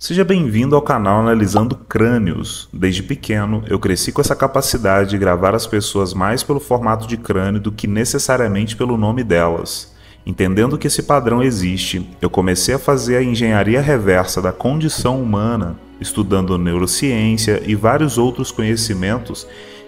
Seja bem-vindo ao canal Analisando Crânios. Desde pequeno, eu cresci com essa capacidade de gravar as pessoas mais pelo formato de crânio do que necessariamente pelo nome delas. Entendendo que esse padrão existe, eu comecei a fazer a engenharia reversa da condição humana, estudando neurociência e vários outros conhecimentos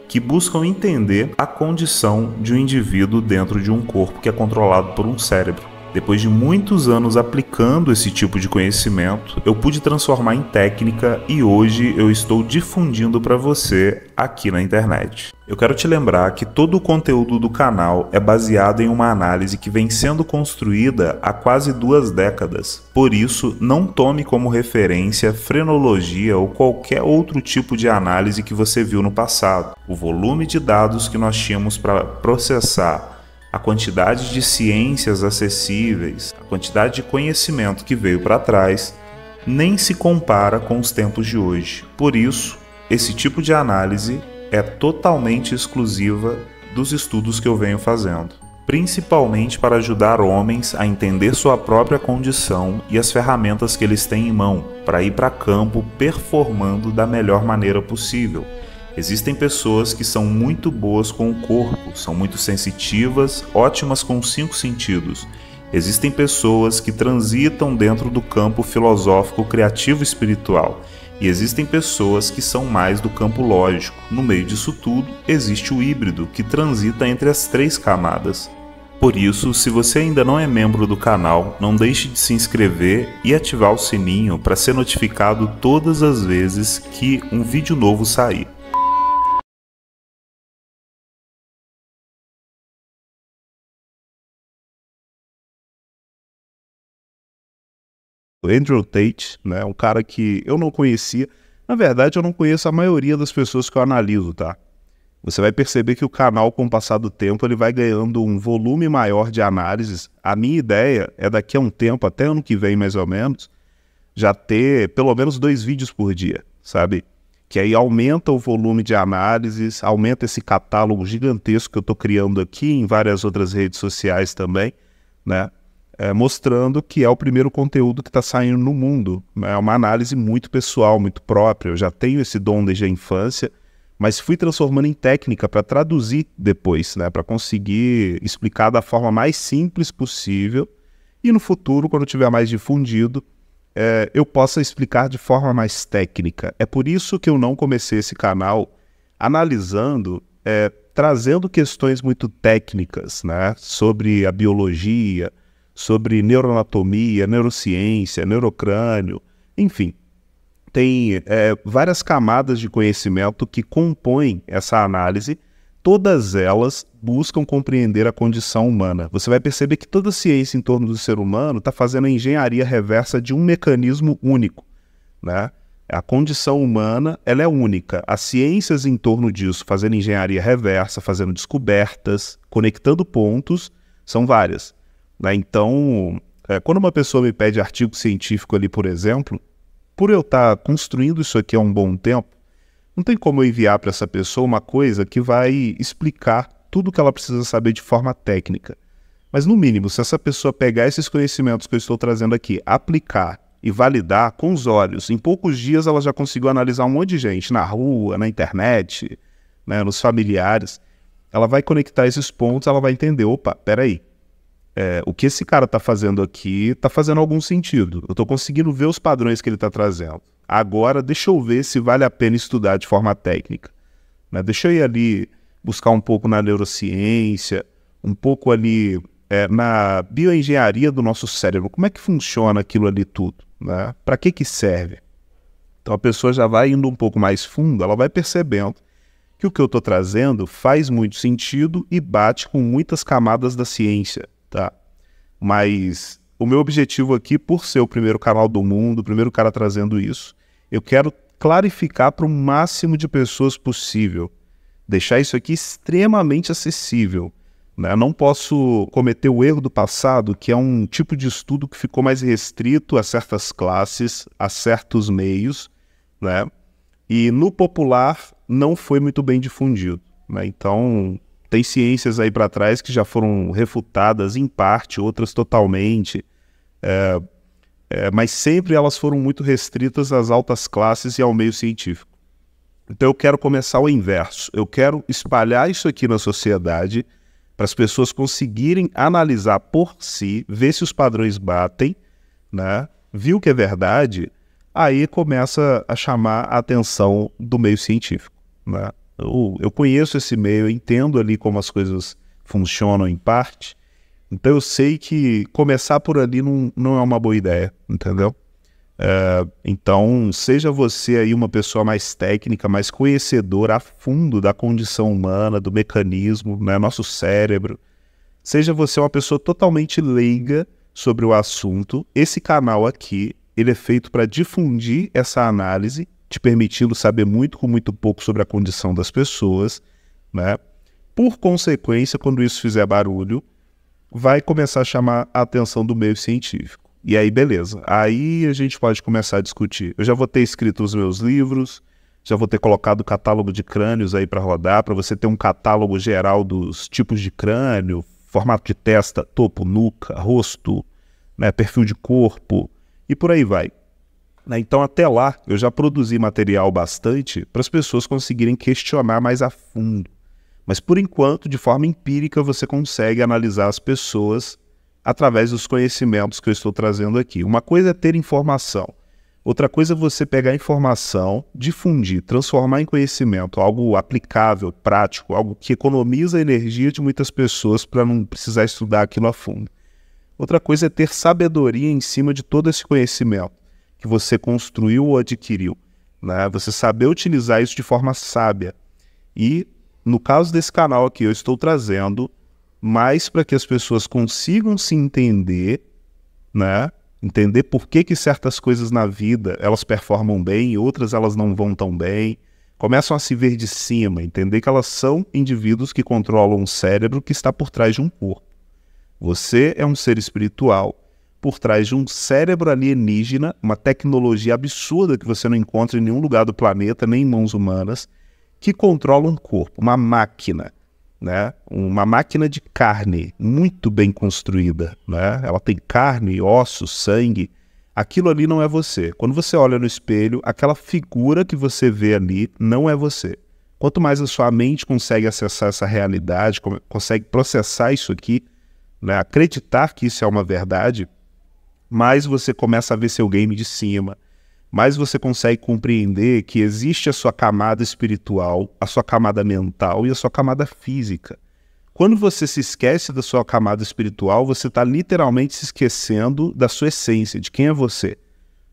que buscam entender a condição de um indivíduo dentro de um corpo que é controlado por um cérebro. Depois de muitos anos aplicando esse tipo de conhecimento, eu pude transformar em técnica e hoje eu estou difundindo para você aqui na internet. Eu quero te lembrar que todo o conteúdo do canal é baseado em uma análise que vem sendo construída há quase 2 décadas. Por isso, não tome como referência frenologia ou qualquer outro tipo de análise que você viu no passado. O volume de dados que nós tínhamos para processar, a quantidade de ciências acessíveis, a quantidade de conhecimento que veio para trás, nem se compara com os tempos de hoje. Por isso, esse tipo de análise é totalmente exclusiva dos estudos que eu venho fazendo, principalmente para ajudar homens a entender sua própria condição e as ferramentas que eles têm em mão para ir para campo performando da melhor maneira possível. Existem pessoas que são muito boas com o corpo, são muito sensitivas, ótimas com os 5 sentidos. Existem pessoas que transitam dentro do campo filosófico, criativo e espiritual. E existem pessoas que são mais do campo lógico. No meio disso tudo, existe o híbrido, que transita entre as 3 camadas. Por isso, se você ainda não é membro do canal, não deixe de se inscrever e ativar o sininho para ser notificado todas as vezes que um vídeo novo sair. Andrew Tate, né, um cara que eu não conhecia. Na verdade, eu não conheço a maioria das pessoas que eu analiso, tá? Você vai perceber que o canal, com o passar do tempo, ele vai ganhando um volume maior de análises. A minha ideia é daqui a um tempo, até ano que vem mais ou menos, já ter pelo menos 2 vídeos por dia, sabe? Que aí aumenta o volume de análises, aumenta esse catálogo gigantesco que eu estou criando aqui em várias outras redes sociais também, né? Mostrando que é o primeiro conteúdo que está saindo no mundo. É uma análise muito pessoal, muito própria. Eu já tenho esse dom desde a infância, mas fui transformando em técnica para traduzir depois, né, para conseguir explicar da forma mais simples possível e no futuro, quando tiver mais difundido, eu possa explicar de forma mais técnica. É por isso que eu não comecei esse canal analisando, trazendo questões muito técnicas, né, sobre a biologia, sobre neuroanatomia, neurociência, neurocrânio, enfim. Tem várias camadas de conhecimento que compõem essa análise, todas elas buscam compreender a condição humana. Você vai perceber que toda a ciência em torno do ser humano está fazendo a engenharia reversa de um mecanismo único, né? A condição humana, ela é única. As ciências em torno disso, fazendo engenharia reversa, fazendo descobertas, conectando pontos, são várias. Então, quando uma pessoa me pede artigo científico ali, por exemplo, por eu estar construindo isso aqui há um bom tempo, não tem como eu enviar para essa pessoa uma coisa que vai explicar tudo o que ela precisa saber de forma técnica. Mas, no mínimo, se essa pessoa pegar esses conhecimentos que eu estou trazendo aqui, aplicar e validar com os olhos, em poucos dias ela já conseguiu analisar um monte de gente na rua, na internet, né, nos familiares. Ela vai conectar esses pontos, ela vai entender, opa, peraí. O que esse cara está fazendo aqui está fazendo algum sentido. Eu estou conseguindo ver os padrões que ele está trazendo. Agora, deixa eu ver se vale a pena estudar de forma técnica, né? Deixa eu ir ali buscar um pouco na neurociência, um pouco ali na bioengenharia do nosso cérebro. Como é que funciona aquilo ali tudo, né? Para que serve? Então a pessoa já vai indo um pouco mais fundo, ela vai percebendo que o que eu estou trazendo faz muito sentido e bate com muitas camadas da ciência. Tá? Mas o meu objetivo aqui, por ser o primeiro canal do mundo, o primeiro cara trazendo isso, eu quero clarificar para o máximo de pessoas possível. Deixar isso aqui extremamente acessível, né? Não posso cometer o erro do passado, que é um tipo de estudo que ficou mais restrito a certas classes, a certos meios, né? E no popular não foi muito bem difundido, né? Então, tem ciências aí para trás que já foram refutadas em parte, outras totalmente. mas sempre elas foram muito restritas às altas classes e ao meio científico. Então eu quero começar o inverso. Eu quero espalhar isso aqui na sociedade para as pessoas conseguirem analisar por si, ver se os padrões batem, né? Viu que é verdade, aí começa a chamar a atenção do meio científico, né? Eu conheço esse meio, eu entendo ali como as coisas funcionam em parte, então eu sei que começar por ali não é uma boa ideia, entendeu? Então, seja você aí uma pessoa mais técnica, mais conhecedora a fundo da condição humana, do mecanismo, né, nosso cérebro, seja você uma pessoa totalmente leiga sobre o assunto, esse canal aqui, ele é feito para difundir essa análise, te permitindo saber muito com muito pouco sobre a condição das pessoas, né? Por consequência, quando isso fizer barulho, vai começar a chamar a atenção do meio científico. E aí, beleza. Aí a gente pode começar a discutir. Eu já vou ter escrito os meus livros, já vou ter colocado o catálogo de crânios aí para rodar, para você ter um catálogo geral dos tipos de crânio, formato de testa, topo, nuca, rosto, né, perfil de corpo e por aí vai. Então, até lá, eu já produzi material bastante para as pessoas conseguirem questionar mais a fundo. Mas, por enquanto, de forma empírica, você consegue analisar as pessoas através dos conhecimentos que eu estou trazendo aqui. Uma coisa é ter informação. Outra coisa é você pegar informação, difundir, transformar em conhecimento, algo aplicável, prático, algo que economiza a energia de muitas pessoas para não precisar estudar aquilo a fundo. Outra coisa é ter sabedoria em cima de todo esse conhecimento que você construiu ou adquiriu, né? Você saber utilizar isso de forma sábia. E, no caso desse canal aqui, eu estou trazendo mais para que as pessoas consigam se entender, né? Entender por que certas coisas na vida elas performam bem e outras elas não vão tão bem. Começam a se ver de cima, entender que elas são indivíduos que controlam um cérebro que está por trás de um corpo. Você é um ser espiritual por trás de um cérebro alienígena, uma tecnologia absurda que você não encontra em nenhum lugar do planeta, nem em mãos humanas, que controla um corpo, uma máquina, né? Uma máquina de carne muito bem construída, né? Ela tem carne, ossos, sangue. Aquilo ali não é você. Quando você olha no espelho, aquela figura que você vê ali não é você. Quanto mais a sua mente consegue acessar essa realidade, consegue processar isso aqui, né? Acreditar que isso é uma verdade, mais você começa a ver seu game de cima, mais você consegue compreender que existe a sua camada espiritual, a sua camada mental e a sua camada física. Quando você se esquece da sua camada espiritual, você está literalmente se esquecendo da sua essência, de quem é você,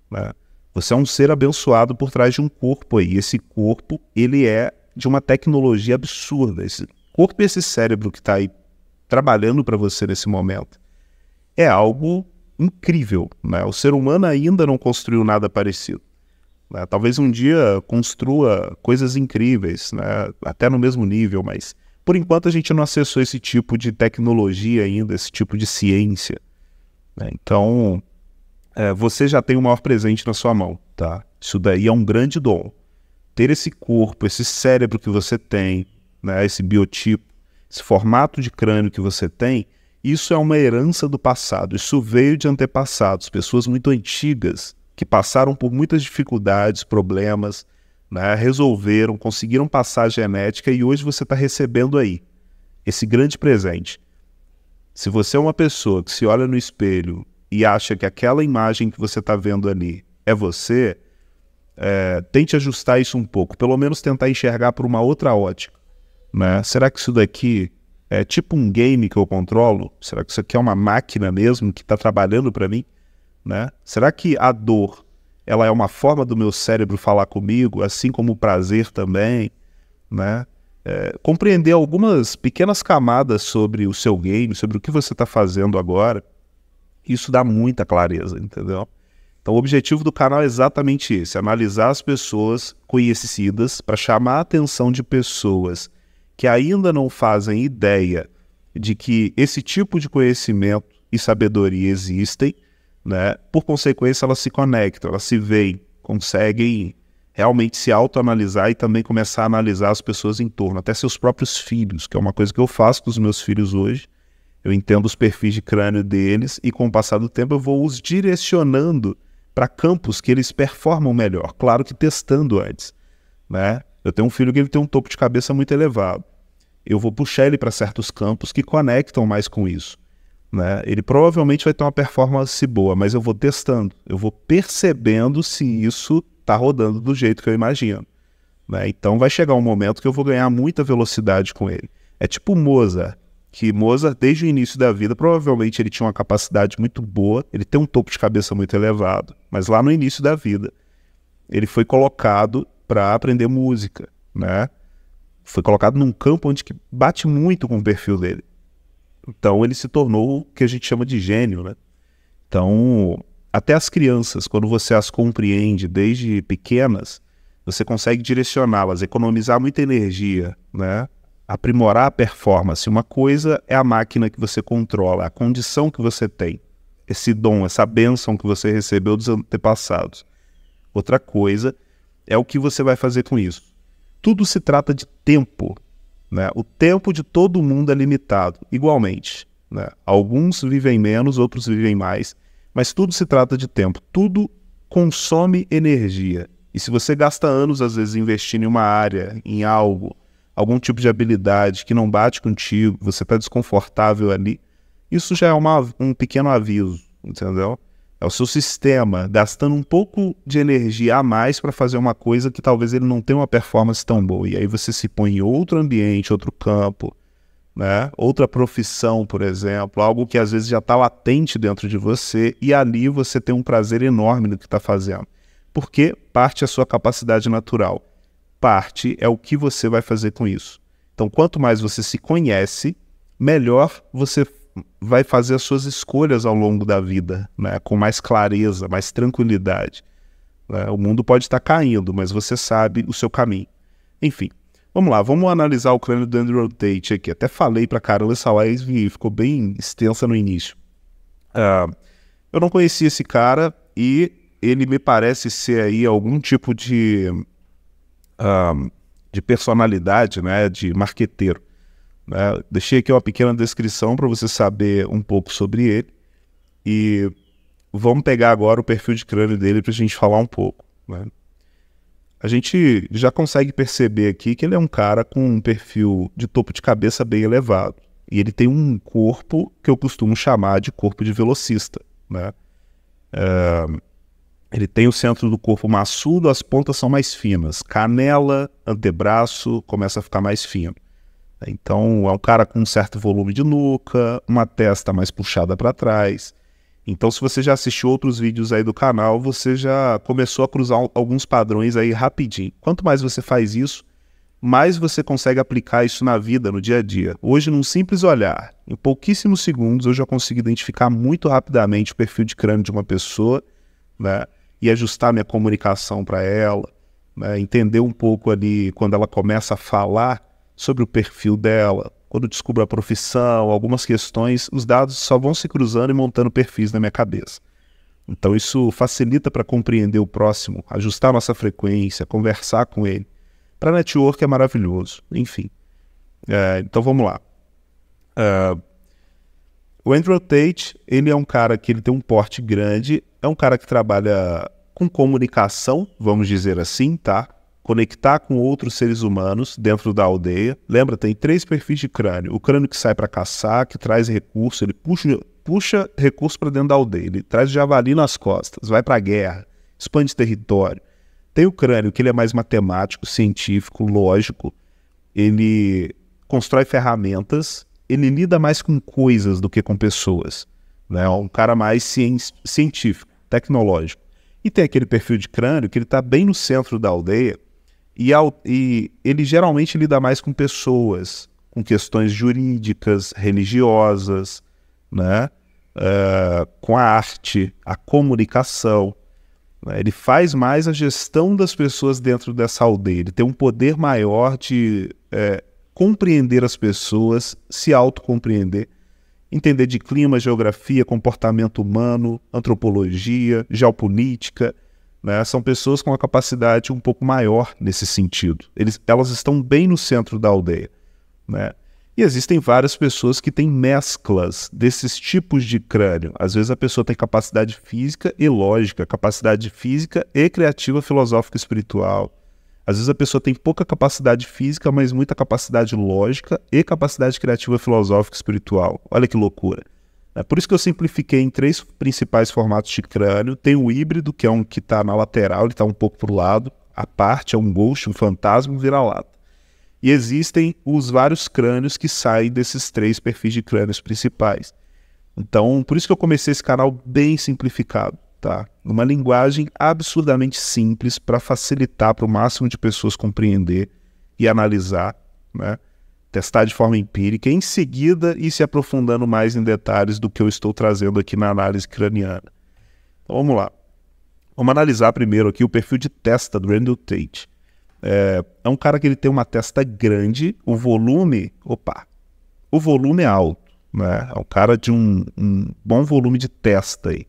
né? Você é um ser abençoado por trás de um corpo aí. Esse corpo, ele é de uma tecnologia absurda. Esse corpo e esse cérebro que está aí trabalhando para você nesse momento é algo incrível, né? O ser humano ainda não construiu nada parecido, né? Talvez um dia construa coisas incríveis, né? Até no mesmo nível, mas por enquanto a gente não acessou esse tipo de tecnologia ainda, esse tipo de ciência, né? Então, você já tem o maior presente na sua mão, tá? Isso daí é um grande dom. Ter esse corpo, esse cérebro que você tem, né? Esse biotipo, esse formato de crânio que você tem, isso é uma herança do passado, isso veio de antepassados, pessoas muito antigas, que passaram por muitas dificuldades, problemas, né, resolveram, conseguiram passar a genética e hoje você está recebendo aí esse grande presente. Se você é uma pessoa que se olha no espelho e acha que aquela imagem que você está vendo ali é você, tente ajustar isso um pouco, pelo menos tentar enxergar por uma outra ótica, né? Será que isso daqui é tipo um game que eu controlo? Será que isso aqui é uma máquina mesmo que está trabalhando para mim, né? Será que a dor, ela é uma forma do meu cérebro falar comigo, assim como o prazer também, né? Compreender algumas pequenas camadas sobre o seu game, sobre o que você está fazendo agora, isso dá muita clareza, entendeu? Então o objetivo do canal é exatamente esse, analisar as pessoas conhecidas para chamar a atenção de pessoas que ainda não fazem ideia de que esse tipo de conhecimento e sabedoria existem, né? Por consequência, elas se conectam, elas se veem, conseguem realmente se autoanalisar e também começar a analisar as pessoas em torno, até seus próprios filhos, que é uma coisa que eu faço com os meus filhos hoje. Eu entendo os perfis de crânio deles e com o passar do tempo eu vou os direcionando para campos que eles performam melhor. Claro que testando antes, né? Eu tenho um filho que ele tem um topo de cabeça muito elevado. Eu vou puxar ele para certos campos que conectam mais com isso, né? Ele provavelmente vai ter uma performance boa, mas eu vou testando. Eu vou percebendo se isso está rodando do jeito que eu imagino, né? Então vai chegar um momento que eu vou ganhar muita velocidade com ele. É tipo Mozart, que Mozart, desde o início da vida, provavelmente ele tinha uma capacidade muito boa, ele tem um topo de cabeça muito elevado, mas lá no início da vida, ele foi colocado para aprender música, né? Foi colocado num campo onde que bate muito com o perfil dele. Então ele se tornou o que a gente chama de gênio, né? Então, até as crianças, quando você as compreende desde pequenas, você consegue direcioná-las, economizar muita energia, né? Aprimorar a performance. Uma coisa é a máquina que você controla, a condição que você tem, esse dom, essa bênção que você recebeu dos antepassados. Outra coisa é o que você vai fazer com isso. Tudo se trata de tempo, né? O tempo de todo mundo é limitado, igualmente, né? Alguns vivem menos, outros vivem mais, mas tudo se trata de tempo. Tudo consome energia. E se você gasta anos, às vezes, investindo em uma área, em algo, algum tipo de habilidade que não bate contigo, você está desconfortável ali, isso já é um pequeno aviso, entendeu? É o seu sistema gastando um pouco de energia a mais para fazer uma coisa que talvez ele não tenha uma performance tão boa. E aí você se põe em outro ambiente, outro campo, né? Outra profissão, por exemplo, algo que às vezes já está latente dentro de você e ali você tem um prazer enorme no que está fazendo. Porque parte é a sua capacidade natural. Parte é o que você vai fazer com isso. Então, quanto mais você se conhece, melhor você vai fazer as suas escolhas ao longo da vida, né? Com mais clareza, mais tranquilidade, né? O mundo pode estar caindo, mas você sabe o seu caminho. Enfim, vamos lá, vamos analisar o crânio do Andrew Tate aqui. Até falei pra caramba, essa live ficou bem extensa no início. Eu não conhecia esse cara e ele me parece ser aí algum tipo de personalidade, né, de marqueteiro, né? Deixei aqui uma pequena descrição para você saber um pouco sobre ele e vamos pegar agora o perfil de crânio dele para a gente falar um pouco, né? A gente já consegue perceber aqui que ele é um cara com um perfil de topo de cabeça bem elevado e ele tem um corpo que eu costumo chamar de corpo de velocista, né? Ele tem o centro do corpo maçudo, as pontas são mais finas. Canela, antebraço, começa a ficar mais fino. Então é um cara com um certo volume de nuca, uma testa mais puxada para trás. Então se você já assistiu outros vídeos aí do canal, você já começou a cruzar alguns padrões aí rapidinho. Quanto mais você faz isso, mais você consegue aplicar isso na vida, no dia a dia. Hoje, num simples olhar, em pouquíssimos segundos, eu já consigo identificar muito rapidamente o perfil de crânio de uma pessoa, né? E ajustar minha comunicação para ela, né? Entender um pouco ali quando ela começa a falar sobre o perfil dela, quando eu descubro a profissão, algumas questões, os dados só vão se cruzando e montando perfis na minha cabeça. Então isso facilita para compreender o próximo, ajustar nossa frequência, conversar com ele. Para network é maravilhoso, enfim. Então vamos lá. O Andrew Tate, ele é um cara que ele tem um porte grande, é um cara que trabalha com comunicação, vamos dizer assim, tá? Conectar com outros seres humanos dentro da aldeia. Lembra, tem 3 perfis de crânio. O crânio que sai para caçar, que traz recurso, ele puxa recurso para dentro da aldeia, ele traz javali nas costas, vai para a guerra, expande território. Tem o crânio que ele é mais matemático, científico, lógico, ele constrói ferramentas, ele lida mais com coisas do que com pessoas, né? É um cara mais científico, tecnológico. E tem aquele perfil de crânio que ele está bem no centro da aldeia e ele geralmente lida mais com pessoas, com questões jurídicas, religiosas, né? Com a arte, a comunicação. Ele faz mais a gestão das pessoas dentro dessa aldeia. Ele tem um poder maior de compreender as pessoas, se autocompreender, entender de clima, geografia, comportamento humano, antropologia, geopolítica, né? São pessoas com uma capacidade um pouco maior nesse sentido. Elas estão bem no centro da aldeia, né? E existem várias pessoas que têm mesclas desses tipos de crânio. Às vezes a pessoa tem capacidade física e lógica, capacidade física e criativa, filosófica e espiritual. Às vezes a pessoa tem pouca capacidade física, mas muita capacidade lógica e capacidade criativa, filosófica e espiritual. Olha que loucura. É por isso que eu simplifiquei em 3 principais formatos de crânio. Tem o híbrido, que é um que está na lateral, ele está um pouco para o lado. A parte é um ghost, um fantasma, um vira-lata. E existem os vários crânios que saem desses 3 perfis de crânios principais. Então, por isso que eu comecei esse canal bem simplificado, tá? Uma linguagem absurdamente simples para facilitar para o máximo de pessoas compreender e analisar, né? Testar de forma empírica, em seguida ir se aprofundando mais em detalhes do que eu estou trazendo aqui na análise craniana. Então vamos lá. Vamos analisar primeiro aqui o perfil de testa do Randall Tate. É um cara que ele tem uma testa grande, o volume é alto, né? É um cara de um bom volume de testa aí.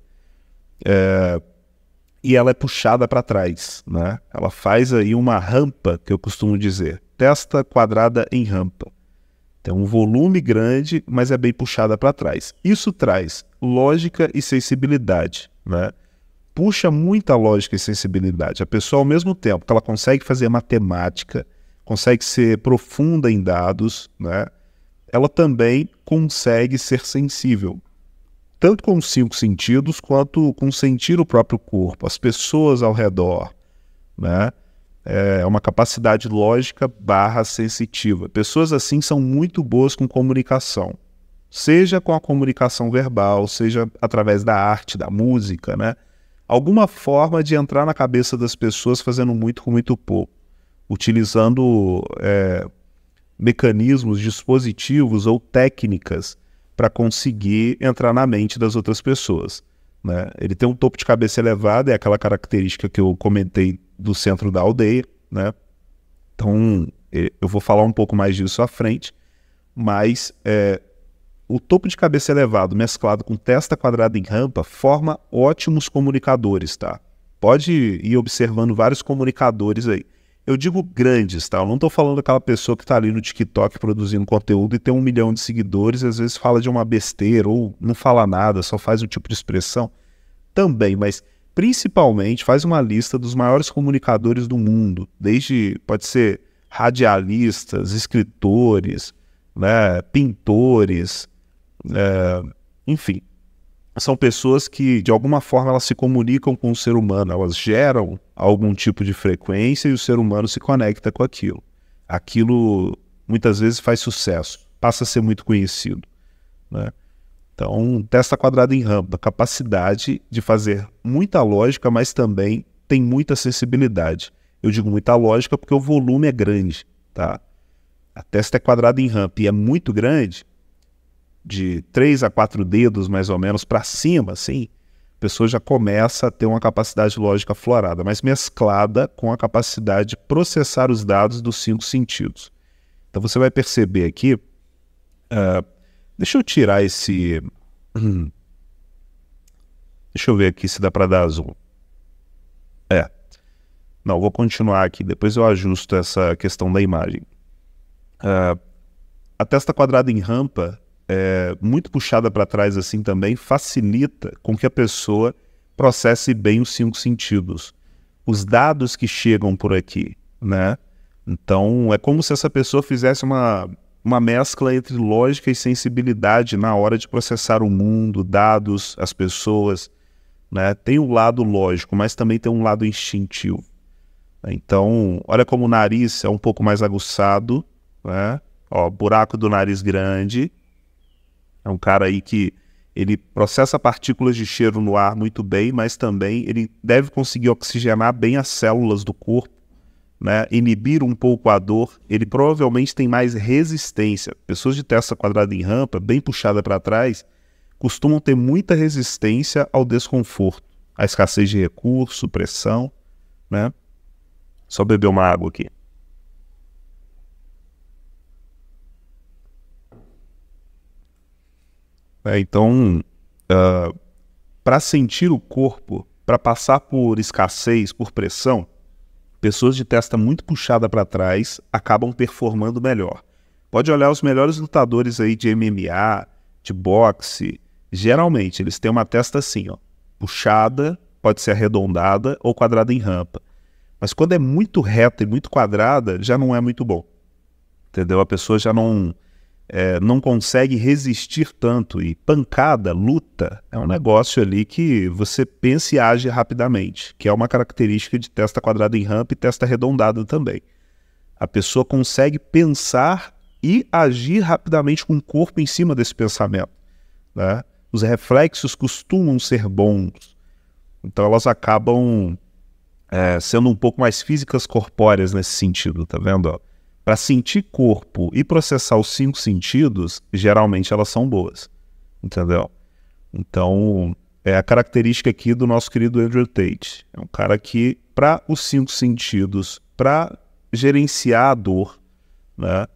E ela é puxada para trás, né? Ela faz aí uma rampa, que eu costumo dizer, testa quadrada em rampa. Tem um volume grande, mas é bem puxada para trás. Isso traz lógica e sensibilidade, né? Puxa muita lógica e sensibilidade. A pessoa, ao mesmo tempo que ela consegue fazer matemática, consegue ser profunda em dados, né? Ela também consegue ser sensível, tanto com os 5 sentidos, quanto com sentir o próprio corpo, as pessoas ao redor, né? É uma capacidade lógica / sensitiva. Pessoas assim são muito boas com comunicação, seja com a comunicação verbal, seja através da arte, da música, né? Alguma forma de entrar na cabeça das pessoas fazendo muito com muito pouco, utilizando mecanismos, dispositivos ou técnicas para conseguir entrar na mente das outras pessoas, né? Ele tem um topo de cabeça elevado, é aquela característica que eu comentei do centro da aldeia, né? Então eu vou falar um pouco mais disso à frente, mas o topo de cabeça elevado mesclado com testa quadrada em rampa forma ótimos comunicadores, tá? Pode ir observando vários comunicadores aí. Eu digo grandes, tá? Eu não tô falando daquela pessoa que tá ali no TikTok produzindo conteúdo e tem 1 milhão de seguidores e às vezes fala de uma besteira ou não fala nada, só faz um tipo de expressão. Também, mas principalmente faz uma lista dos maiores comunicadores do mundo. Pode ser radialistas, escritores, né, pintores, enfim, são pessoas que de alguma forma elas se comunicam com o ser humano, elas geram algum tipo de frequência e o ser humano se conecta com aquilo. Aquilo muitas vezes faz sucesso, passa a ser muito conhecido, né? Então, testa quadrada em rampa, capacidade de fazer muita lógica, mas também tem muita sensibilidade. Eu digo muita lógica porque o volume é grande, tá? A testa é quadrada em rampa e é muito grande, de 3 a 4 dedos mais ou menos para cima, assim, a pessoa já começa a ter uma capacidade lógica aflorada, mas mesclada com a capacidade de processar os dados dos 5 sentidos. Então você vai perceber aqui, deixa eu tirar esse... Deixa eu ver aqui se dá para dar zoom. Não, vou continuar aqui, depois eu ajusto essa questão da imagem. A testa quadrada em rampa, muito puxada para trás assim também, facilita com que a pessoa processe bem os 5 sentidos. Os dados que chegam por aqui, né? Então, é como se essa pessoa fizesse uma mescla entre lógica e sensibilidade na hora de processar o mundo, dados, as pessoas, né? Tem um lado lógico, mas também tem um lado instintivo. Então, olha como o nariz é um pouco mais aguçado, né? Ó, buraco do nariz grande. É um cara aí que ele processa partículas de cheiro no ar muito bem, mas também ele deve conseguir oxigenar bem as células do corpo, né? Inibir um pouco a dor. Ele provavelmente tem mais resistência. Pessoas de testa quadrada em rampa, bem puxada para trás, costumam ter muita resistência ao desconforto, à escassez de recurso, pressão, né? Só beber uma água aqui. Então, para sentir o corpo, para passar por escassez, por pressão, pessoas de testa muito puxada para trás acabam performando melhor. Pode olhar os melhores lutadores aí de MMA, de boxe. Geralmente, eles têm uma testa assim, ó, puxada, pode ser arredondada ou quadrada em rampa. Mas quando é muito reta e muito quadrada, já não é muito bom. Entendeu? A pessoa já não consegue resistir tanto. E pancada, luta, é um negócio ali que você pensa e age rapidamente, que é uma característica de testa quadrada em rampa e testa arredondada também. A pessoa consegue pensar e agir rapidamente com o corpo em cima desse pensamento, né? Os reflexos costumam ser bons, então elas acabam sendo um pouco mais físicas corpóreas nesse sentido, tá vendo? Para sentir corpo e processar os 5 sentidos, geralmente elas são boas, entendeu? Então, é a característica aqui do nosso querido Andrew Tate. É um cara que, para os 5 sentidos, para gerenciar a dor, né,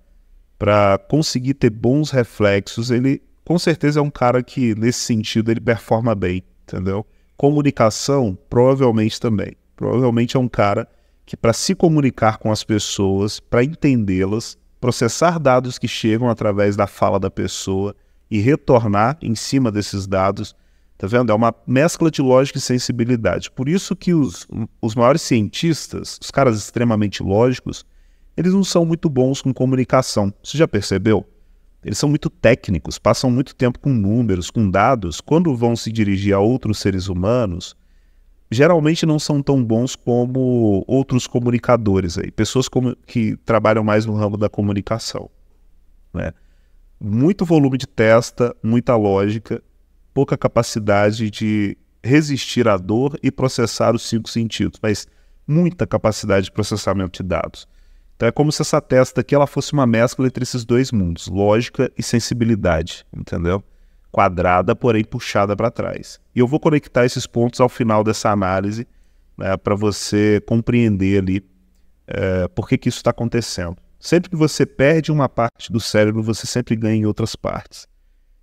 para conseguir ter bons reflexos, ele com certeza é um cara que, nesse sentido, ele performa bem, entendeu? Comunicação, provavelmente também. Provavelmente é um cara que, para se comunicar com as pessoas, para entendê-las, processar dados que chegam através da fala da pessoa e retornar em cima desses dados, tá vendo? É uma mescla de lógica e sensibilidade. Por isso que os maiores cientistas, os caras extremamente lógicos, eles não são muito bons com comunicação. Você já percebeu? Eles são muito técnicos, passam muito tempo com números, com dados. Quando vão se dirigir a outros seres humanos, geralmente não são tão bons como outros comunicadores aí, pessoas que trabalham mais no ramo da comunicação, né? Muito volume de testa, muita lógica, pouca capacidade de resistir à dor e processar os 5 sentidos, mas muita capacidade de processamento de dados. Então é como se essa testa aqui ela fosse uma mescla entre esses 2 mundos, lógica e sensibilidade, entendeu? Quadrada, porém puxada para trás. E eu vou conectar esses pontos ao final dessa análise, né, para você compreender ali por que isso está acontecendo. Sempre que você perde uma parte do cérebro, você sempre ganha em outras partes.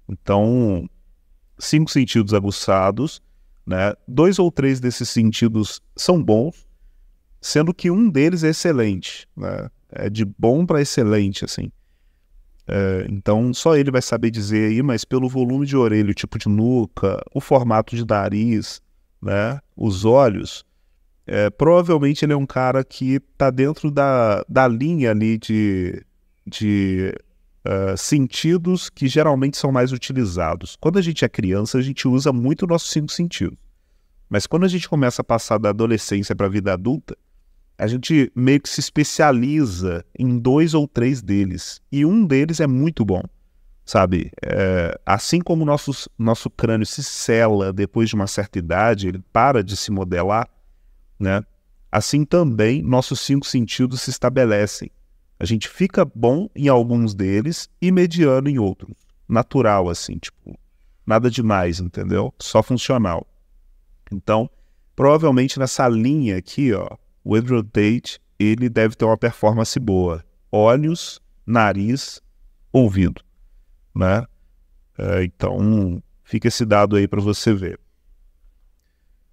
Então, 5 sentidos aguçados, né, 2 ou 3 desses sentidos são bons, sendo que um deles é excelente, né, é de bom para excelente, assim. Então só ele vai saber dizer aí, mas pelo volume de orelha, o tipo de nuca, o formato de nariz, né, os olhos, provavelmente ele é um cara que está dentro da linha ali de sentidos que geralmente são mais utilizados. Quando a gente é criança, a gente usa muito nossos 5 sentidos, mas quando a gente começa a passar da adolescência para a vida adulta, a gente meio que se especializa em 2 ou 3 deles. E um deles é muito bom, sabe? Assim como o nosso crânio se sela depois de uma certa idade, ele para de se modelar, né? Assim também nossos 5 sentidos se estabelecem. A gente fica bom em alguns deles e mediano em outros. Natural, assim, tipo, nada demais, entendeu? Só funcional. Então, provavelmente nessa linha aqui, ó, o Andrew Tate, ele deve ter uma performance boa. Olhos, nariz, ouvido, né? Então, fica esse dado aí para você ver.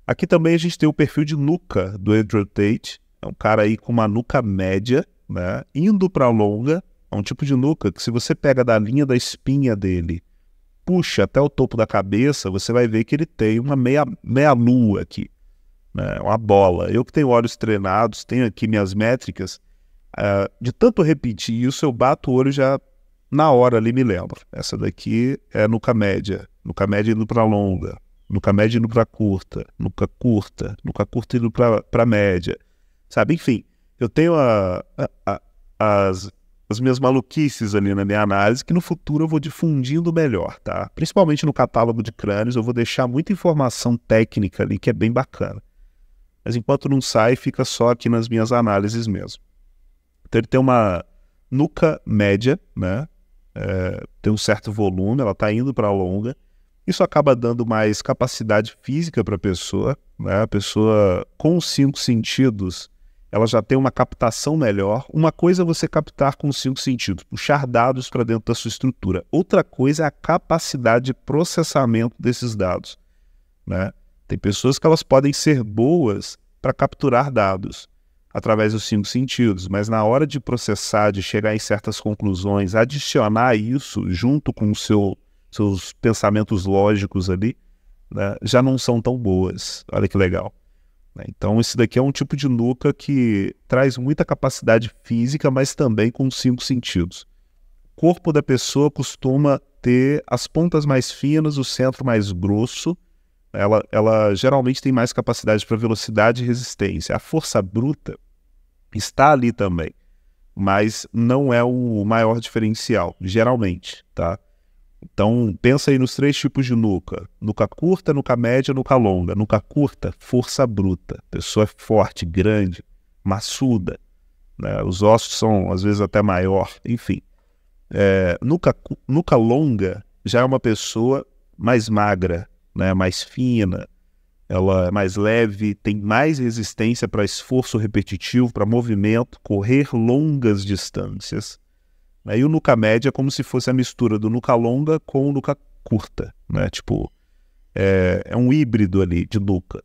Aqui também a gente tem o perfil de nuca do Andrew Tate. É um cara aí com uma nuca média, né, indo para longa. É um tipo de nuca que, se você pega da linha da espinha dele, puxa até o topo da cabeça, você vai ver que ele tem uma meia lua aqui. Uma bola. Eu que tenho olhos treinados, tenho aqui minhas métricas, de tanto repetir isso, eu bato o olho já na hora ali, me lembro. Essa daqui é nuca média indo para longa, nuca média indo para curta, nuca curta indo para média, sabe? Enfim, eu tenho as minhas maluquices ali na minha análise, que no futuro eu vou difundindo melhor, tá? Principalmente no catálogo de crânios, eu vou deixar muita informação técnica ali, que é bem bacana. Mas enquanto não sai, fica só aqui nas minhas análises mesmo. Então ele tem uma nuca média, né? Tem um certo volume, ela está indo para longa. Isso acaba dando mais capacidade física para a pessoa, né? A pessoa com os 5 sentidos, ela já tem uma captação melhor. Uma coisa é você captar com os 5 sentidos, puxar dados para dentro da sua estrutura. Outra coisa é a capacidade de processamento desses dados, né? Tem pessoas que elas podem ser boas para capturar dados, através dos 5 sentidos, mas na hora de processar, de chegar em certas conclusões, adicionar isso junto com seus pensamentos lógicos ali, né, já não são tão boas. Olha que legal. Então, esse daqui é um tipo de nuca que traz muita capacidade física, mas também com 5 sentidos. O corpo da pessoa costuma ter as pontas mais finas, o centro mais grosso. Ela geralmente tem mais capacidade para velocidade e resistência. A força bruta está ali também, mas não é o maior diferencial, geralmente, tá? Então, pensa aí nos 3 tipos de nuca. Nuca curta, nuca média, nuca longa. Nuca curta, força bruta. A pessoa é forte, grande, maçuda, né? Os ossos são, às vezes, até maior. Enfim. Nuca longa já é uma pessoa mais magra, né? Mais fina. Ela é mais leve, tem mais resistência para esforço repetitivo, para movimento, correr longas distâncias. E o nuca média é como se fosse a mistura do nuca longa com o nuca curta, né? Tipo, é um híbrido ali de nuca.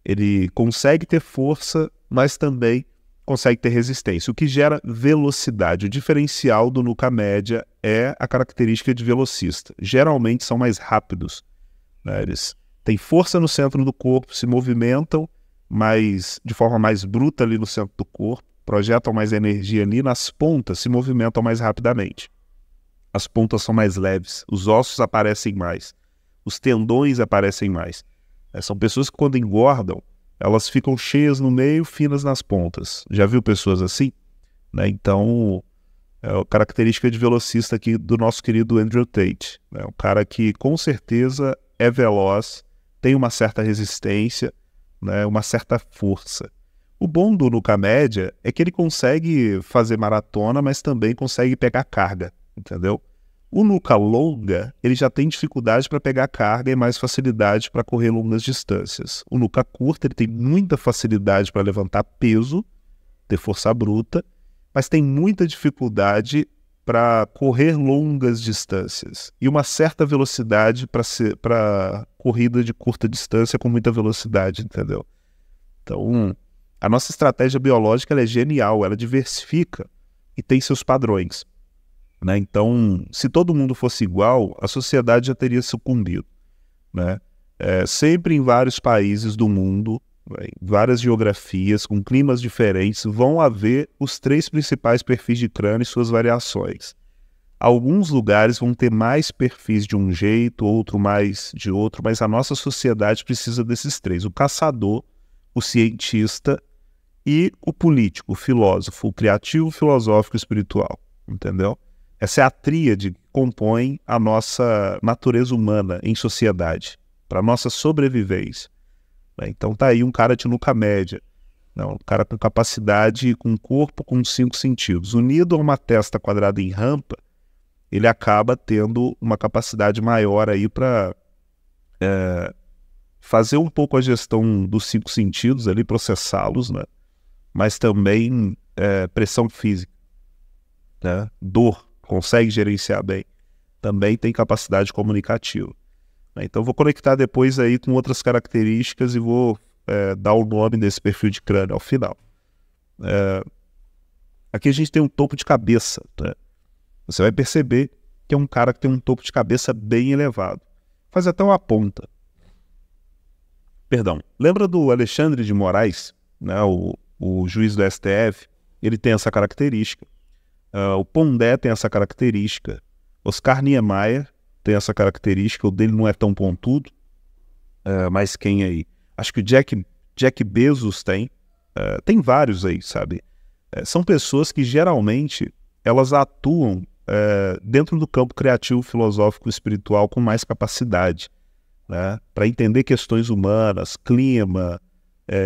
Ele consegue ter força, mas também consegue ter resistência, o que gera velocidade. O diferencial do nuca média é a característica de velocista. Geralmente são mais rápidos, né? Eles têm força no centro do corpo, se movimentam de forma mais bruta ali no centro do corpo, projetam mais energia ali, nas pontas se movimentam mais rapidamente. As pontas são mais leves, os ossos aparecem mais, os tendões aparecem mais. São pessoas que quando engordam, elas ficam cheias no meio, finas nas pontas. Já viu pessoas assim? Né? Então, é a característica de velocista aqui do nosso querido Andrew Tate. É um cara que com certeza é veloz, tem uma certa resistência, né? Uma certa força. O bom do nuca média é que ele consegue fazer maratona, mas também consegue pegar carga, entendeu? O nuca longa, ele já tem dificuldade para pegar carga e mais facilidade para correr longas distâncias. O nuca curta, ele tem muita facilidade para levantar peso, ter força bruta, mas tem muita dificuldade para correr longas distâncias e uma certa velocidade para corrida de curta distância com muita velocidade, entendeu? Então, a nossa estratégia biológica ela é genial, ela diversifica e tem seus padrões, né? Então, se todo mundo fosse igual, a sociedade já teria sucumbido, né? Sempre em vários países do mundo, em várias geografias, com climas diferentes, vão haver os 3 principais perfis de crânio e suas variações. Alguns lugares vão ter mais perfis de um jeito, outro mais de outro, mas a nossa sociedade precisa desses 3. O caçador, o cientista e o político, o filósofo, o criativo, o filosófico e o espiritual, entendeu? Essa é a tríade que compõe a nossa natureza humana em sociedade, para a nossa sobrevivência. Então tá aí um cara de nuca média, um cara com capacidade, com corpo com 5 sentidos. Unido a uma testa quadrada em rampa, ele acaba tendo uma capacidade maior aí para fazer um pouco a gestão dos 5 sentidos ali, processá-los, né? Mas também pressão física, né? Dor, consegue gerenciar bem. Também tem capacidade comunicativa. Então vou conectar depois aí com outras características e vou dar o nome desse perfil de crânio ao final. Aqui a gente tem um topo de cabeça, né? Você vai perceber que é um cara que tem um topo de cabeça bem elevado. Faz até uma ponta. Perdão. Lembra do Alexandre de Moraes, né? O juiz do STF? Ele tem essa característica. O Pondé tem essa característica. Oscar Niemeyer tem essa característica. O dele não é tão pontudo. Mas quem aí? Acho que o Jack Bezos tem. Tem vários aí, sabe? São pessoas que geralmente elas atuam dentro do campo criativo, filosófico e espiritual com mais capacidade, né? Para entender questões humanas, clima,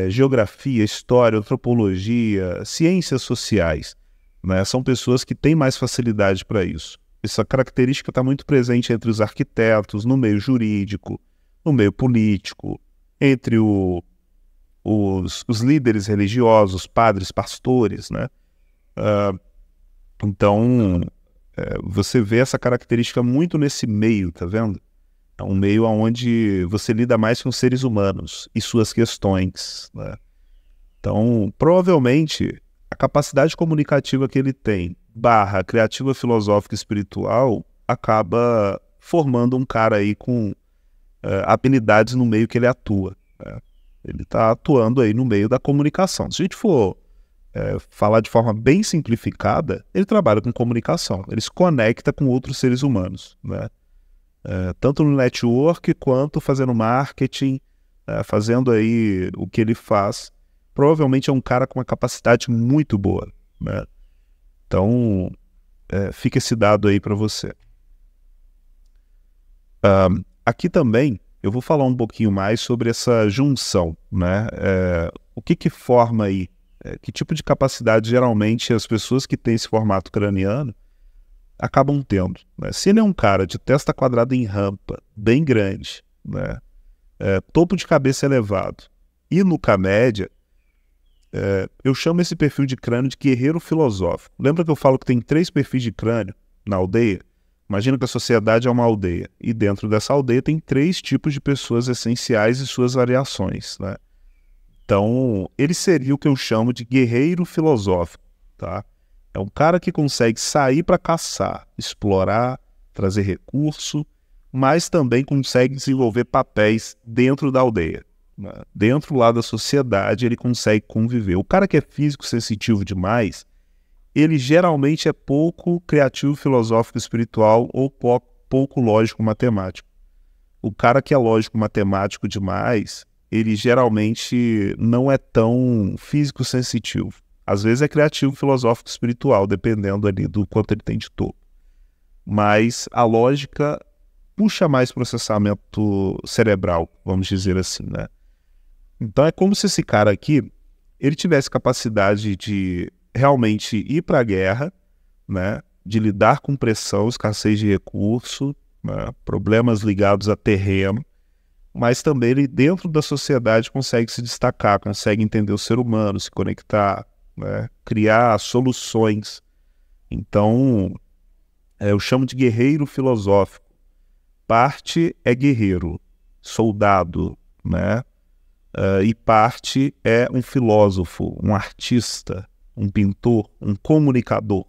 geografia, história, antropologia, ciências sociais, né? São pessoas que têm mais facilidade para isso. Essa característica está muito presente entre os arquitetos, no meio jurídico, no meio político, entre os líderes religiosos, padres, pastores, né? Então, você vê essa característica muito nesse meio, tá vendo? É um meio onde você lida mais com seres humanos e suas questões, né? Então, provavelmente, a capacidade comunicativa que ele tem, barra criativa filosófica e espiritual, acaba formando um cara aí com habilidades no meio que ele atua, né? Ele está atuando aí no meio da comunicação. Se a gente for falar de forma bem simplificada, ele trabalha com comunicação, ele se conecta com outros seres humanos, né? Tanto no network quanto fazendo marketing, fazendo aí o que ele faz. Provavelmente é um cara com uma capacidade muito boa, né? Então, fica esse dado aí para você. Aqui também eu vou falar um pouquinho mais sobre essa junção, né? O que forma aí? Que tipo de capacidade geralmente as pessoas que têm esse formato craniano acabam tendo, né? Se ele é um cara de testa quadrada em rampa, bem grande, né? Topo de cabeça elevado e nuca média, eu chamo esse perfil de crânio de guerreiro filosófico. Lembra que eu falo que tem 3 perfis de crânio na aldeia? Imagina que a sociedade é uma aldeia, e dentro dessa aldeia tem 3 tipos de pessoas essenciais e suas variações, né? Então, ele seria o que eu chamo de guerreiro filosófico, tá? É um cara que consegue sair para caçar, explorar, trazer recurso, mas também consegue desenvolver papéis dentro da aldeia, né? Dentro lá da sociedade ele consegue conviver. O cara que é físico sensitivo demais, ele geralmente é pouco criativo, filosófico, espiritual ou pouco lógico, matemático. O cara que é lógico, matemático demais, ele geralmente não é tão físico sensitivo. Às vezes é criativo, filosófico, espiritual, dependendo ali do quanto ele tem de topo. Mas a lógica puxa mais processamento cerebral, vamos dizer assim, né? Então é como se esse cara aqui, ele tivesse capacidade de realmente ir para a guerra, né? De lidar com pressão, escassez de recurso, né? Problemas ligados a terreno, mas também ele dentro da sociedade consegue se destacar, consegue entender o ser humano, se conectar, né? Criar soluções. Então, eu chamo de guerreiro filosófico. Parte é guerreiro, soldado, né? E parte é um filósofo, um artista, um pintor, um comunicador.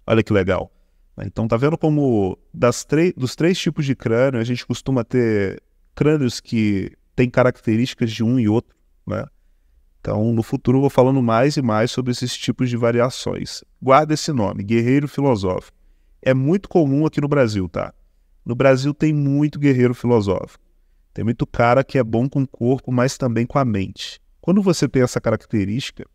Olha que legal. Então tá vendo como dos 3 tipos de crânio a gente costuma ter crânios que têm características de um e outro, né? Então no futuro eu vou falando mais e mais sobre esses tipos de variações. Guarda esse nome, guerreiro filosófico. É muito comum aqui no Brasil, tá? No Brasil tem muito guerreiro filosófico. Tem muito cara que é bom com o corpo, mas também com a mente. Quando você tem essa característica,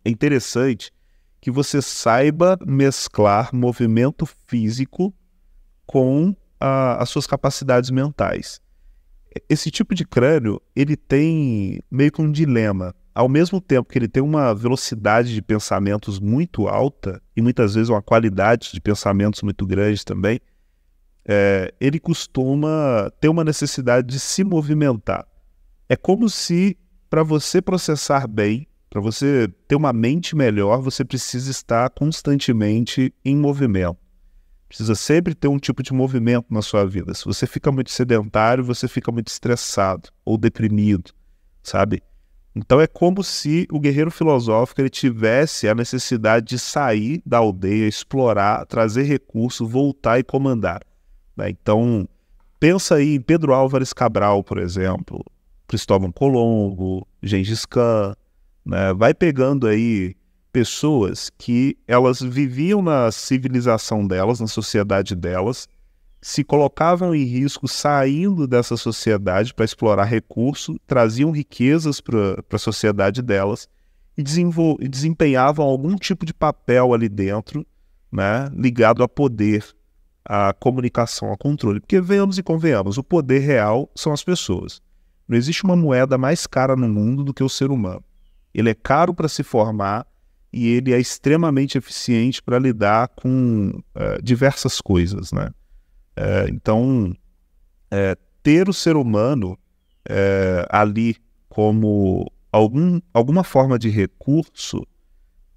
é interessante que você saiba mesclar movimento físico com as suas capacidades mentais. Esse tipo de crânio, ele tem meio que um dilema. Ao mesmo tempo que ele tem uma velocidade de pensamentos muito alta, e muitas vezes uma qualidade de pensamentos muito grande também, ele costuma ter uma necessidade de se movimentar. É como se, para você processar bem, para você ter uma mente melhor, você precisa estar constantemente em movimento. Precisa sempre ter um tipo de movimento na sua vida. Se você fica muito sedentário, você fica muito estressado ou deprimido, sabe? Então é como se o guerreiro filosófico ele tivesse a necessidade de sair da aldeia, explorar, trazer recurso, voltar e comandar, né? Então, pensa aí em Pedro Álvares Cabral, por exemplo, Cristóvão Colombo, Gengis Khan, né? Vai pegando aí pessoas que elas viviam na civilização delas, na sociedade delas, se colocavam em risco saindo dessa sociedade para explorar recursos, traziam riquezas para a sociedade delas e desempenhavam algum tipo de papel ali dentro, né, ligado a poder, a comunicação, a controle. Porque venhamos e convenhamos, o poder real são as pessoas. Não existe uma moeda mais cara no mundo do que o ser humano. Ele é caro para se formar e ele é extremamente eficiente para lidar com diversas coisas, né? Então, ter o ser humano ali como alguma forma de recurso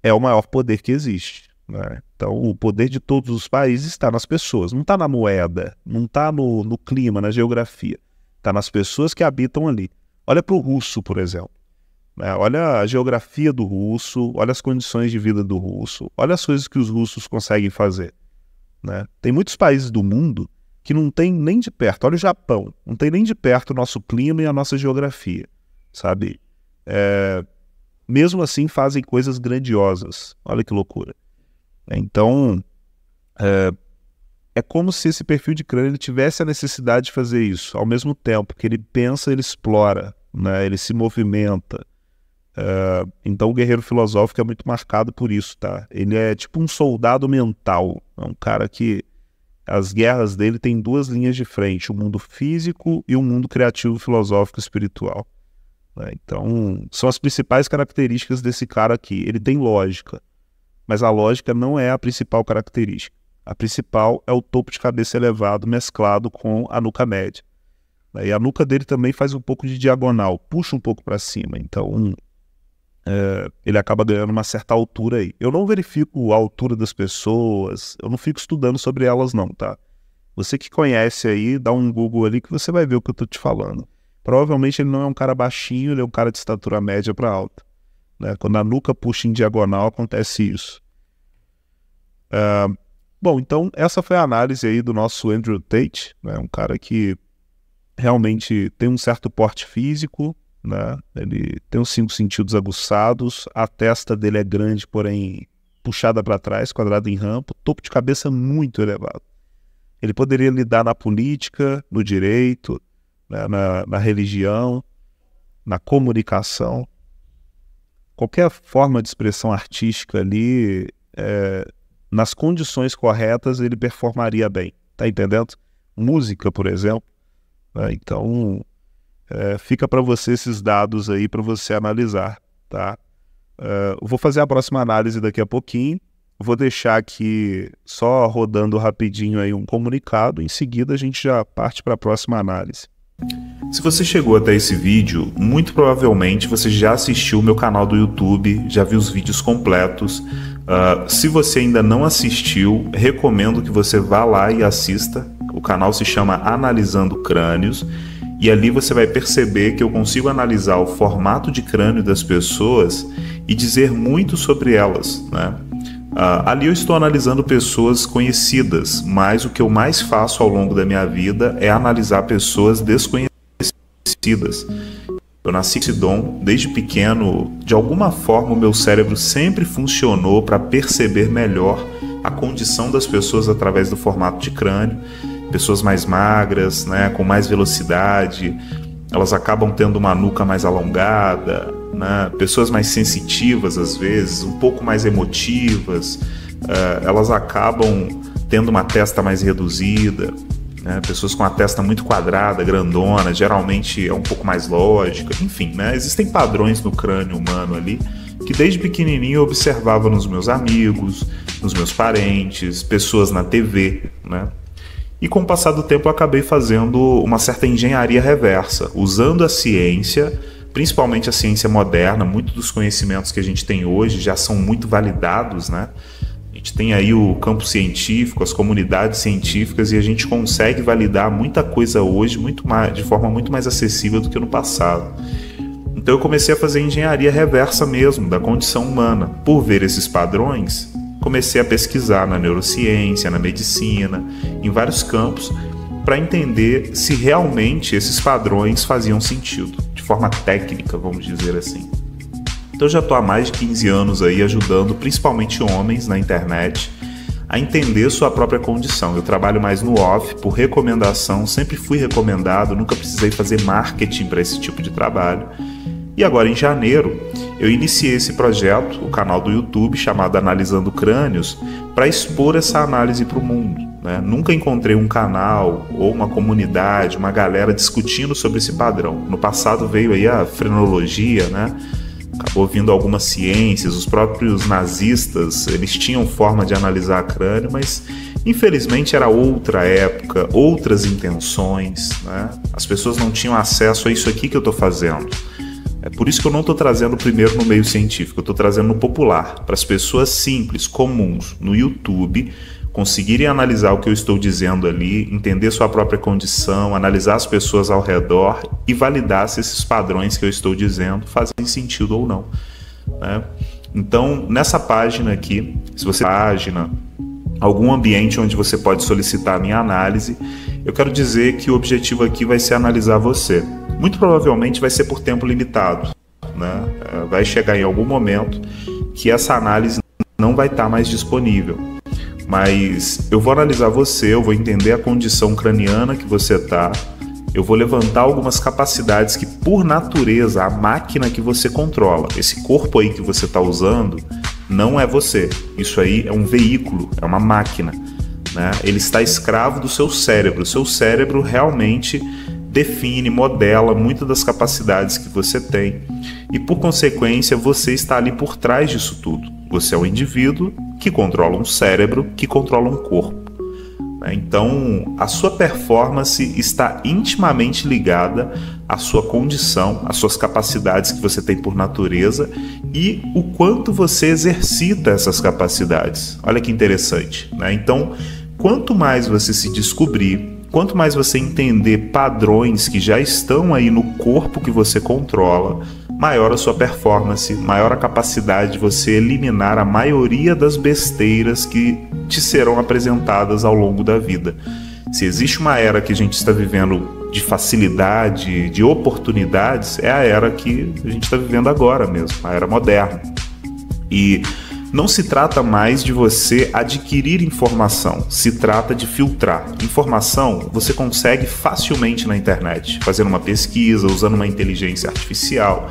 é o maior poder que existe, né? Então, o poder de todos os países está nas pessoas, não está na moeda, não está no clima, na geografia. Está nas pessoas que habitam ali. Olha para o russo, por exemplo. né? Olha a geografia do russo, olha as condições de vida do russo, olha as coisas que os russos conseguem fazer, né? Tem muitos países do mundo que não tem nem de perto, olha o Japão, não tem nem de perto o nosso clima e a nossa geografia, sabe? Mesmo assim fazem coisas grandiosas, olha que loucura. Então, é como se esse perfil de crânio ele tivesse a necessidade de fazer isso, ao mesmo tempo que ele pensa, ele explora, né? Ele se movimenta. Então o guerreiro filosófico é muito marcado por isso, tá? Ele é tipo um soldado mental, é um cara que as guerras dele têm duas linhas de frente, o mundo físico e o mundo criativo, filosófico e espiritual, né? Então são as principais características desse cara aqui. Ele tem lógica, mas a lógica não é a principal característica. A principal é o topo de cabeça elevado mesclado com a nuca média, né? E a nuca dele também faz um pouco de diagonal, puxa um pouco para cima, então ele acaba ganhando uma certa altura aí. Eu não verifico a altura das pessoas, eu não fico estudando sobre elas não, tá? Você que conhece aí, dá um Google ali que você vai ver o que eu tô te falando. Provavelmente ele não é um cara baixinho, ele é um cara de estatura média para alta, né? Quando a nuca puxa em diagonal, acontece isso. Bom, então essa foi a análise aí do nosso Andrew Tate, né? Um cara que realmente tem um certo porte físico, né? Ele tem os 5 sentidos aguçados, a testa dele é grande, porém puxada para trás, quadrada em rampa, topo de cabeça muito elevado. Ele poderia lidar na política, no direito, né? na religião, na comunicação, qualquer forma de expressão artística ali, nas condições corretas ele performaria bem, tá entendendo? Música, por exemplo, né? Então fica para você esses dados aí para você analisar, tá? Eu vou fazer a próxima análise daqui a pouquinho, vou deixar aqui só rodando rapidinho aí um comunicado, em seguida a gente já parte para a próxima análise. Se você chegou até esse vídeo, muito provavelmente você já assistiu o meu canal do YouTube, já viu os vídeos completos. Se você ainda não assistiu, recomendo que você vá lá e assista. O canal se chama Analisando Crânios. E ali você vai perceber que eu consigo analisar o formato de crânio das pessoas e dizer muito sobre elas, né? Ali eu estou analisando pessoas conhecidas, mas o que eu mais faço ao longo da minha vida é analisar pessoas desconhecidas. Eu nasci com esse dom, desde pequeno, de alguma forma o meu cérebro sempre funcionou para perceber melhor a condição das pessoas através do formato de crânio. Pessoas mais magras, né, com mais velocidade, elas acabam tendo uma nuca mais alongada, né? Pessoas mais sensitivas às vezes, um pouco mais emotivas, elas acabam tendo uma testa mais reduzida, né? Pessoas com a testa muito quadrada, grandona, geralmente é um pouco mais lógica, enfim, né? Existem padrões no crânio humano ali que desde pequenininho eu observava nos meus amigos, nos meus parentes, pessoas na TV, né? E com o passar do tempo eu acabei fazendo uma certa engenharia reversa, usando a ciência, principalmente a ciência moderna. Muitos dos conhecimentos que a gente tem hoje já são muito validados, né? A gente tem aí o campo científico, as comunidades científicas, e a gente consegue validar muita coisa hoje de forma muito mais acessível do que no passado. Então eu comecei a fazer engenharia reversa mesmo, da condição humana. Por ver esses padrões, comecei a pesquisar na neurociência, na medicina, em vários campos, para entender se realmente esses padrões faziam sentido, de forma técnica, vamos dizer assim. Então eu já estou há mais de 15 anos aí ajudando principalmente homens na internet a entender sua própria condição. Eu trabalho mais no off, por recomendação, sempre fui recomendado, nunca precisei fazer marketing para esse tipo de trabalho. E agora em janeiro eu iniciei esse projeto, o canal do YouTube chamado Analisando Crânios, para expor essa análise para o mundo, né? Nunca encontrei um canal ou uma comunidade, uma galera discutindo sobre esse padrão. No passado veio aí a frenologia, né? Acabou vindo algumas ciências, os próprios nazistas, eles tinham forma de analisar crânio, mas infelizmente era outra época, outras intenções, né? As pessoas não tinham acesso a isso aqui que eu estou fazendo. É por isso que eu não estou trazendo primeiro no meio científico, eu estou trazendo no popular, para as pessoas simples, comuns, no YouTube, conseguirem analisar o que eu estou dizendo ali, entender sua própria condição, analisar as pessoas ao redor e validar se esses padrões que eu estou dizendo fazem sentido ou não, né? Então, nessa página aqui, se você página algum ambiente onde você pode solicitar a minha análise, eu quero dizer que o objetivo aqui vai ser analisar você. Muito provavelmente vai ser por tempo limitado, né? Vai chegar em algum momento que essa análise não vai estar mais disponível. Mas eu vou analisar você, eu vou entender a condição craniana que você está, eu vou levantar algumas capacidades que, por natureza, a máquina que você controla, esse corpo aí que você está usando, não é você. Isso aí é um veículo, é uma máquina, né? Ele está escravo do seu cérebro. O seu cérebro realmente define, modela muitas das capacidades que você tem. E, por consequência, você está ali por trás disso tudo. Você é um indivíduo que controla um cérebro, que controla um corpo. Então, a sua performance está intimamente ligada à sua condição, às suas capacidades que você tem por natureza e o quanto você exercita essas capacidades. Olha que interessante, né? Então, quanto mais você se descobrir, quanto mais você entender padrões que já estão aí no corpo que você controla, maior a sua performance, maior a capacidade de você eliminar a maioria das besteiras que te serão apresentadas ao longo da vida. Se existe uma era que a gente está vivendo de facilidade, de oportunidades, é a era que a gente está vivendo agora mesmo, a era moderna. E não se trata mais de você adquirir informação, se trata de filtrar. Informação você consegue facilmente na internet, fazendo uma pesquisa, usando uma inteligência artificial.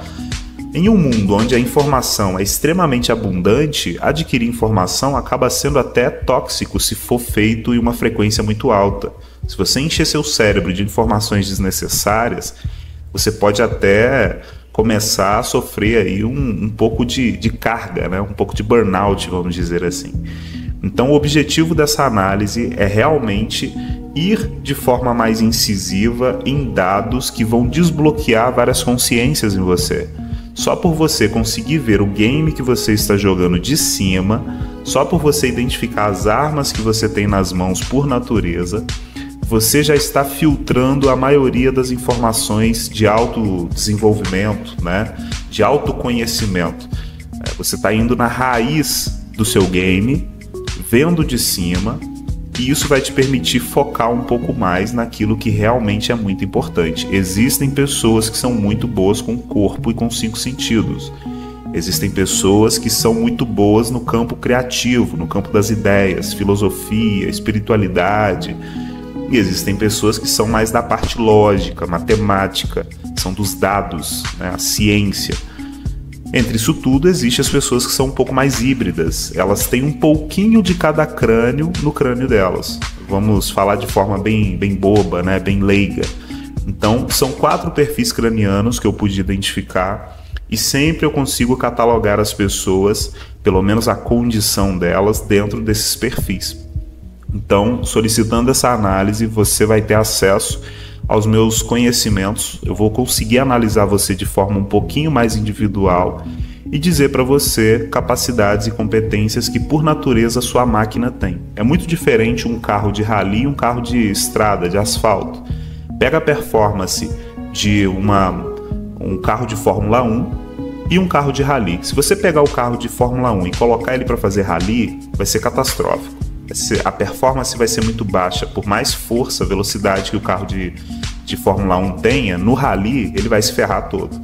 Em um mundo onde a informação é extremamente abundante, adquirir informação acaba sendo até tóxico se for feito em uma frequência muito alta. Se você encher seu cérebro de informações desnecessárias, você pode até começar a sofrer aí um pouco de carga, né? Um pouco de burnout, vamos dizer assim. Então, o objetivo dessa análise é realmente ir de forma mais incisiva em dados que vão desbloquear várias consciências em você. Só por você conseguir ver o game que você está jogando de cima, só por você identificar as armas que você tem nas mãos por natureza, você já está filtrando a maioria das informações de autodesenvolvimento, né? De autoconhecimento. Você está indo na raiz do seu game, vendo de cima, e isso vai te permitir focar um pouco mais naquilo que realmente é muito importante. Existem pessoas que são muito boas com o corpo e com os 5 sentidos. Existem pessoas que são muito boas no campo criativo, no campo das ideias, filosofia, espiritualidade. E existem pessoas que são mais da parte lógica, matemática, são dos dados, né, a ciência. Entre isso tudo, existem as pessoas que são um pouco mais híbridas. Elas têm um pouquinho de cada crânio no crânio delas. Vamos falar de forma bem boba, né? Bem leiga. Então, são 4 perfis cranianos que eu pude identificar e sempre eu consigo catalogar as pessoas, pelo menos a condição delas, dentro desses perfis. Então, solicitando essa análise, você vai ter acesso aos meus conhecimentos, eu vou conseguir analisar você de forma um pouquinho mais individual e dizer para você capacidades e competências que por natureza a sua máquina tem. É muito diferente um carro de rally e um carro de estrada, de asfalto. Pega a performance de um carro de Fórmula 1 e um carro de rally. Se você pegar o carro de Fórmula 1 e colocar ele para fazer rally, vai ser catastrófico. A performance vai ser muito baixa. Por mais força, velocidade que o carro de Fórmula 1 tenha, no rally ele vai se ferrar todo.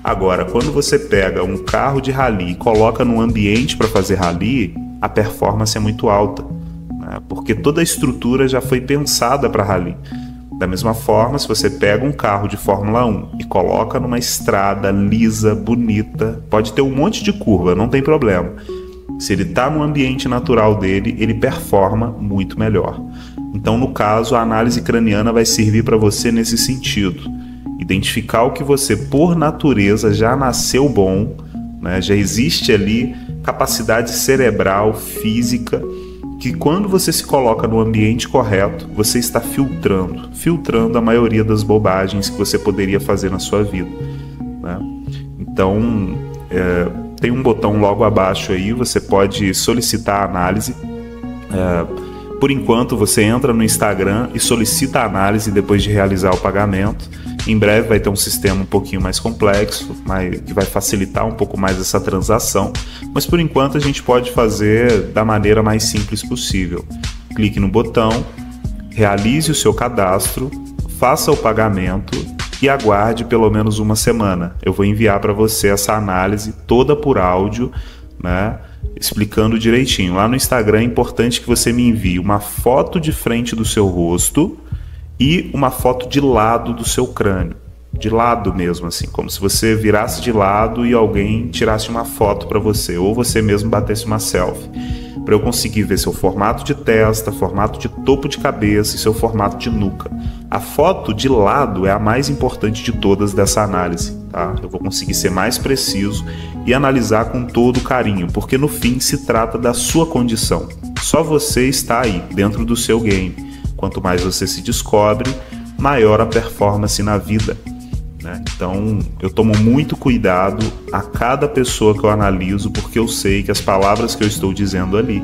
Agora, quando você pega um carro de rally e coloca num ambiente para fazer rally, a performance é muito alta, né? Porque toda a estrutura já foi pensada para rally. Da mesma forma, se você pega um carro de Fórmula 1 e coloca numa estrada lisa, bonita, pode ter um monte de curva, não tem problema. Se ele está no ambiente natural dele, ele performa muito melhor. Então, no caso, a análise craniana vai servir para você nesse sentido. Identificar o que você, por natureza, já nasceu bom, né? Já existe ali capacidade cerebral, física, que quando você se coloca no ambiente correto, você está filtrando a maioria das bobagens que você poderia fazer na sua vida, né? Então, tem um botão logo abaixo aí, você pode solicitar a análise. Por enquanto, você entra no Instagram e solicita a análise depois de realizar o pagamento. Em breve vai ter um sistema um pouquinho mais complexo, que vai facilitar um pouco mais essa transação, mas por enquanto a gente pode fazer da maneira mais simples possível. Clique no botão, realize o seu cadastro, faça o pagamento e aguarde pelo menos uma semana. Eu vou enviar para você essa análise toda por áudio, né? Explicando direitinho. Lá no Instagram é importante que você me envie uma foto de frente do seu rosto e uma foto de lado do seu crânio. De lado mesmo, assim, como se você virasse de lado e alguém tirasse uma foto para você, ou você mesmo batesse uma selfie, para eu conseguir ver seu formato de testa, formato de topo de cabeça e seu formato de nuca. A foto de lado é a mais importante de todas dessa análise, tá? Eu vou conseguir ser mais preciso e analisar com todo carinho, porque no fim se trata da sua condição. Só você está aí, dentro do seu game. Quanto mais você se descobre, maior a performance na vida, né? Então eu tomo muito cuidado a cada pessoa que eu analiso, porque eu sei que as palavras que eu estou dizendo ali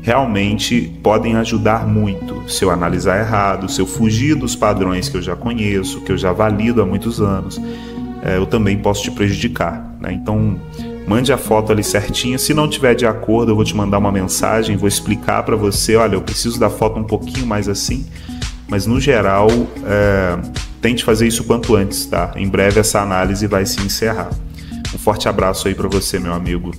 realmente podem ajudar muito. Se eu analisar errado, se eu fugir dos padrões que eu já conheço, que eu já valido há muitos anos, eu também posso te prejudicar, né? Então mande a foto ali certinha. Se não tiver de acordo, eu vou te mandar uma mensagem, vou explicar para você, olha, eu preciso da foto um pouquinho mais assim, mas no geral tente fazer isso quanto antes, tá? Em breve essa análise vai se encerrar. Um forte abraço aí para você, meu amigo.